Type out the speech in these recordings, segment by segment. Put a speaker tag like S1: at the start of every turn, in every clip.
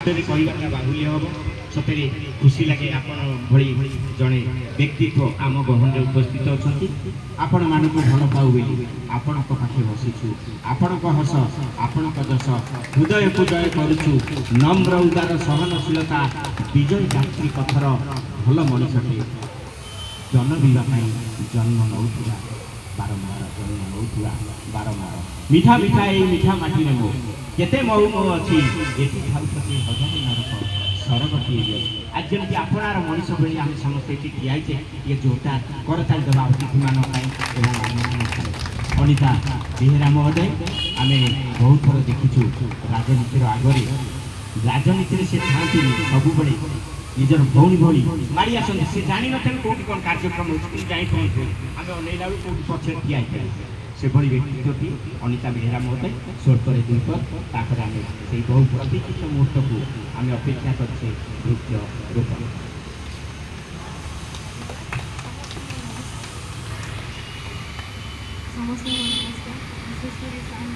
S1: कहवाटा बाहुल्य हम सतरे खुशी लगे आपण भली जड़े व्यक्तित्व आम गहन उपस्थित अच्छा आपण मान भल पाऊ बोली आपण पाखे बसीचु आपण हस आपण जस हृदय को जय करुचु नम्र उदार सहनशीलता विजय यात्री पथर भल मनुष्यटे जन्म जन्म नौला बारंबार जन्म नौला बारंबार मीठा मीठा ये मीठा माटी में मो केते मऊ मऊ अच्छी एटी खाऊे हजार नरक सरगती आज जमी आपणार मनीष भाई आम समस्ते ये ठियाचे ये जोरदार करताल देवा अतिथि मान अनिता बेहेरा महोदय आम बहुत थर देखीचु राजनीतिर आगे राजनीति से था सब निजर भौणी भौणी माड़ी आस जानी ना कौटी कौन कार्यक्रम होती जाई आम अनैला कौटी पक्ष ठिया से भली व्यक्तित्वटी अनिता बेहेरा महोदय स्वर्ग द्वीपर आम से बहु प्रतीक्षित मुहूर्त को आम अपेक्षा करछे नृत्य रोपण
S2: समस्त नमस्कार विशेषकर समय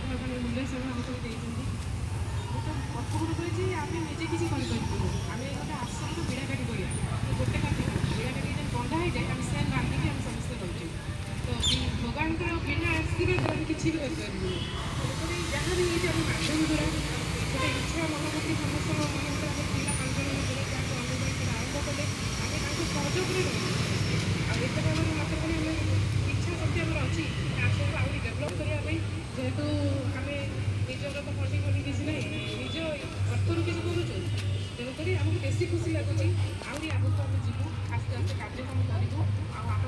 S2: नमस्कार मूल्य समय आमको प्रथम कही आम निजे किसी आम गोटे आश्रम तो बिड़ाकाटी कर गोटे काटी बिड़ाकाटी जब बंधा हो जाए आम से बांधिकी आम समस्ते करूँ तो भगवान बिना आशीर्वाद आम किसी भी करें जहाँ भी होती आम माध्यम द्वारा गोटे इच्छा मनोभूति समस्त मनोभूति आम पिला 5 जन आरंभ कले आम सहयोग आते मत पुणी इच्छा शक्ति आम अच्छी आश्रम आहरी डेभलप करने जेहेतु आम निजर तो फंडिंग फंडिंग किसी ना निज अर्थर किसी करुचु तेणुक आमको बेसी खुशी लगुच आहरी आगे आम जीवु आस्ते आस्ते कार्यक्रम करूँ आप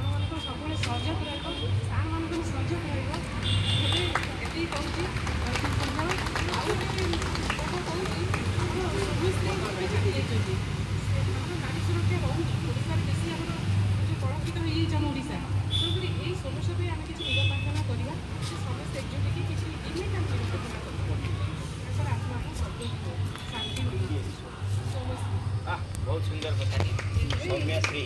S2: सब सहयोग सार मान सहयोग रही कहूँ नारी सुरक्षा रोनी ओडार बेसी आम जो कलंकित हो आम ओडा तेणुक यही समस्या पर आम किसी निराकरण करवा समस्त एकजुट कि किसी इन्हें काम निराकरण आत्मा शांति
S1: बहुत सुंदर कथा सौम्याश्री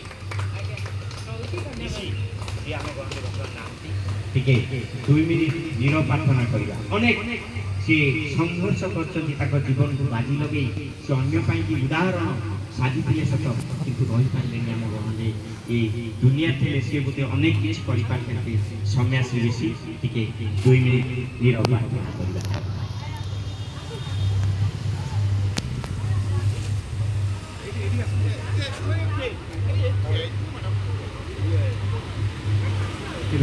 S1: ठीक 2 मिनिट नीरव प्रार्थना करवा अनेक सी संघर्ष कर जीवन को बाजी लगे से अन्य उदाहरण साजिले सत किंतु रही पारे आम गहने ये दुनिया थे सी बोधे अनेक किसी करते सौम्याश्री ऋषि टी 2 मिनिट नीरव प्रार्थना करवा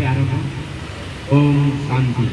S1: आरंभ ओम शांति।